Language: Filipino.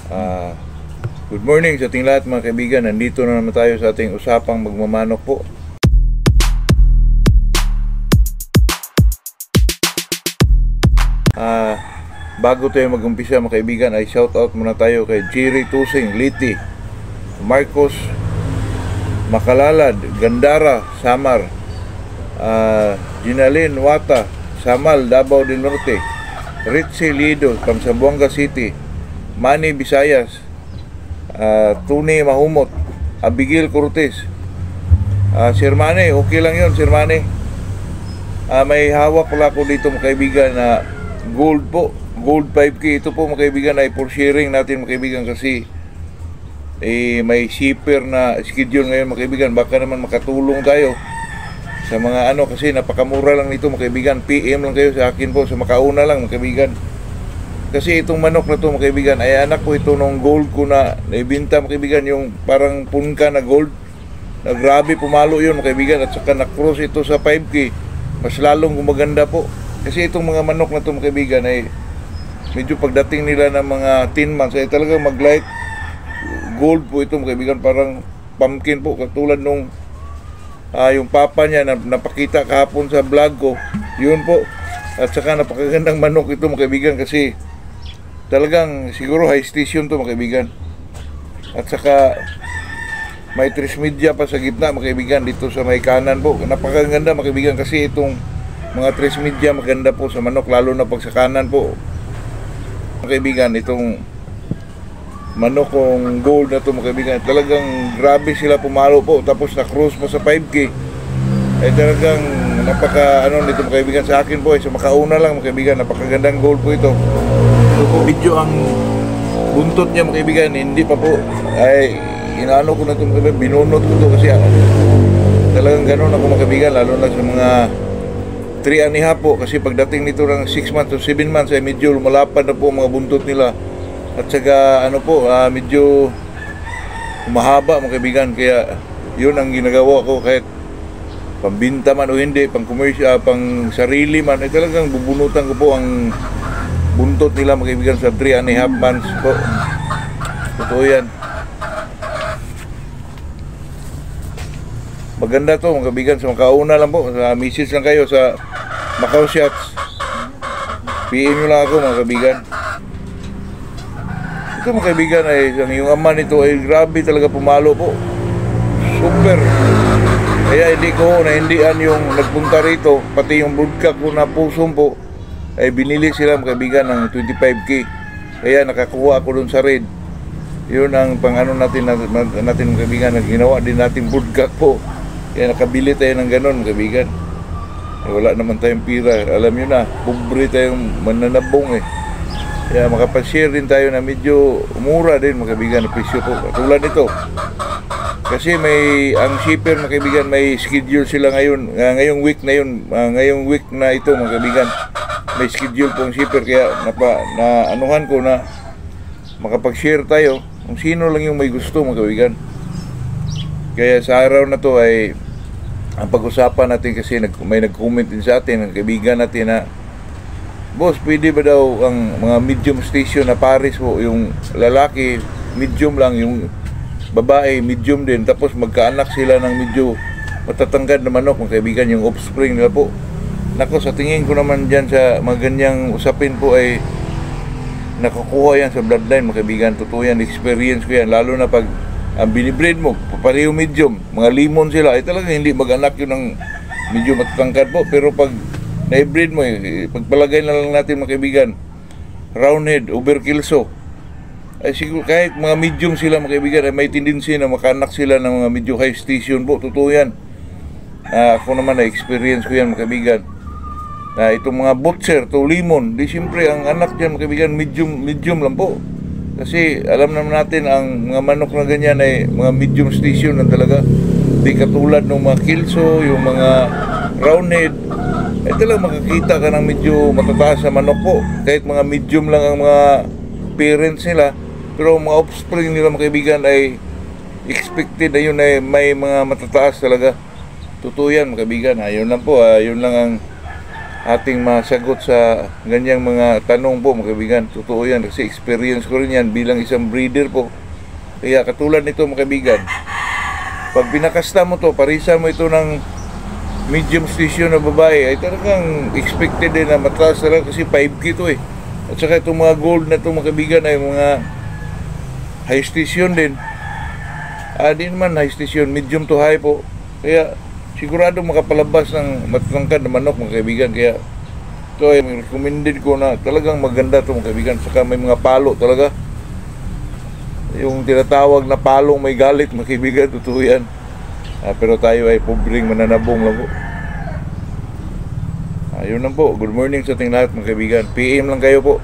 Ah, Good morning sa ating lahat mga kaibigan. Nandito na naman tayo sa ating usapang magmamanok po. Bago tayo mag-umpisa mga kaibigan ay shout out muna tayo kay Jerry Tusing, Liti, Marcos, Makalalad, Gandara, Samar, Ginalin, Wata, Samal, Davao del Norte, Ritzy Lido, Zamboanga City, Manny Visayas, Tuni Mahumot, Abigail Cortez, Sir Manny, okay lang yun Sir Manny. May hawak pala ko dito mga kaibigan na gold po, gold 5K. Ito po mga kaibigan ay for sharing natin mga kaibigan kasi may shipper na schedule ngayon mga kaibigan. Baka naman makatulong tayo sa mga kasi napakamura lang nito mga kaibigan. PM lang kayo sa akin po, sa makauna lang mga kaibigan. Kasi itong manok na to mga kaibigan ay anak ko ito nung gold ko na naibinta mga kaibigan, yung parang punka na gold na grabe pumalo yun mga kaibigan, at saka na-cross ito sa 5K, mas lalong gumaganda po. Kasi itong mga manok na to mga kaibigan ay medyo pagdating nila ng mga 10 months ay talagang mag-light gold po ito mga kaibigan, parang pumpkin po, katulad nung yung papa niya na napakita kahapon sa vlog ko, yun po. At saka napakagandang manok ito mga kaibigan kasi talagang siguro high station to mga kaibigan. At saka may trismedia pa sa gitna mga kaibigan dito sa may kanan po. Napakaganda mga kaibigan kasi itong mga trismedia maganda po sa manok, lalo na pag sa kanan po mga kaibigan. Itong manok kong gold na to mga kaibigan, talagang grabe sila pumalo po, tapos na cruise pa sa 5K ay talagang napaka nito mga kaibigan. Sa akin po ay sa makauna lang mga kaibigan, napakagandang gold po ito. Ito po video ang buntot niya mga kaibigan, hindi pa po ay inaano ko na ito mga kaibigan, binunot ko ito kasi talagang gano'n ako mga kaibigan, lalo na sa mga 3 and a half po, kasi pagdating nito ng 6 months to 7 months ay medyo lumalapad na po mga buntot nila. At saka medyo mahaba mga kaibigan, kaya yun ang ginagawa ko, kahit pambinta man o hindi, pang commercial, pang sarili man, ay talagang bubunutan ko po ang buntot nila mga kaibigan sa 3 and a half months po. Totoo yan. Maganda to mga kaibigan, sa makauna lang po, sa message lang kayo sa Macau Shots, PM nyo lang ako mga kaibigan. Ito mga kaibigan ay yung ama nito ay grabe talaga pumalo po, super. Kaya hindi ko nahindian yung nagpunta rito, pati yung broadcast ko na pusong po ay binili sila mga kaibigan ng 25K. Kaya nakakuha ako dun sa red. Yun ang natin mga kaibigan, na ginawa din natin broadcast po. Kaya nakabili tayo ng ganon mga kaibigan. Wala naman tayong pira, alam nyo na, pobre tayong mananabong Kaya makapag-share din tayo na medyo mura din mga kaibigan na presyo po. Tulad nito, kasi ang shipper mga kaibigan, may schedule sila ngayon, ngayong week na yun, ngayong week na ito mga kaibigan, may schedule po ang shipper. Kaya naanuhan ko na makapag-share tayo kung sino lang yung may gusto mga kaibigan. Kaya sa araw na to ay ang pag-usapan natin, kasi may nag-comment din sa atin, ang kaibigan natin na, boss, pwede ba daw ang mga medium station na pares po, yung lalaki medium lang, yung babae medium din, tapos magkaanak sila ng medyo matatangkad na manok mga kaibigan, yung offspring nila po. Nako, sa tingin ko naman dyan sa mga ganyang usapin po ay nakukuha yan sa bloodline mga kaibigan. Totoo yan, experience ko yan, lalo na pag ang binibreed mo pareho medium, mga limon sila, ay talaga hindi mag-anak yun ng medyo matatangkad po. Pero pag na-breed mo, pagpalagay na lang natin mga kaibigan, roundhead, overkilso, ay siguro kahit mga medium sila mga kaibigan ay may tendency na makanak sila ng mga medyo high station po. Totoo yan. Ako naman na-experience ko yan mga kaibigan. Itong mga butcher to limon, di siyempre ang anak dyan mga kaibigan medium lang po. Kasi alam naman natin ang mga manok na ganyan ay mga medium station lang talaga. Di katulad ng mga kilso, yung mga roundhead, ay talagang makakita ka ng medyo matataas na manok po. Kahit mga medium lang ang mga parents nila, pero mga offspring nila mga kaibigan ay expected na yun ay may mga matataas talaga. Totoo yan mga kaibigan. Yun lang po, yun lang ang ating masagot sa ganyang mga tanong po mga kaibigan. Totoo yan kasi experience ko rin yan bilang isang breeder po. Kaya katulad nito mga kaibigan, pag pinakasta mo to, parisa mo ito ng medium station na babae, ay talagang expected din na mataas talaga kasi 5K to eh. At saka itong mga gold na itong mga kaibigan ay mga high station din. Di naman high station, medium to high po. Kaya sigurado makapalabas ng matangkad na manok mga kaibigan. Kaya ito ay recommended ko na talagang maganda ito mga kaibigan. Saka may mga palo talaga. Yung tinatawag na palong may galit mga kaibigan, totoo yan. Pero tayo ay pobreng mananabong lang po. Ayun lang po. Good morning sa ating lahat mga kaibigan. PM lang kayo po.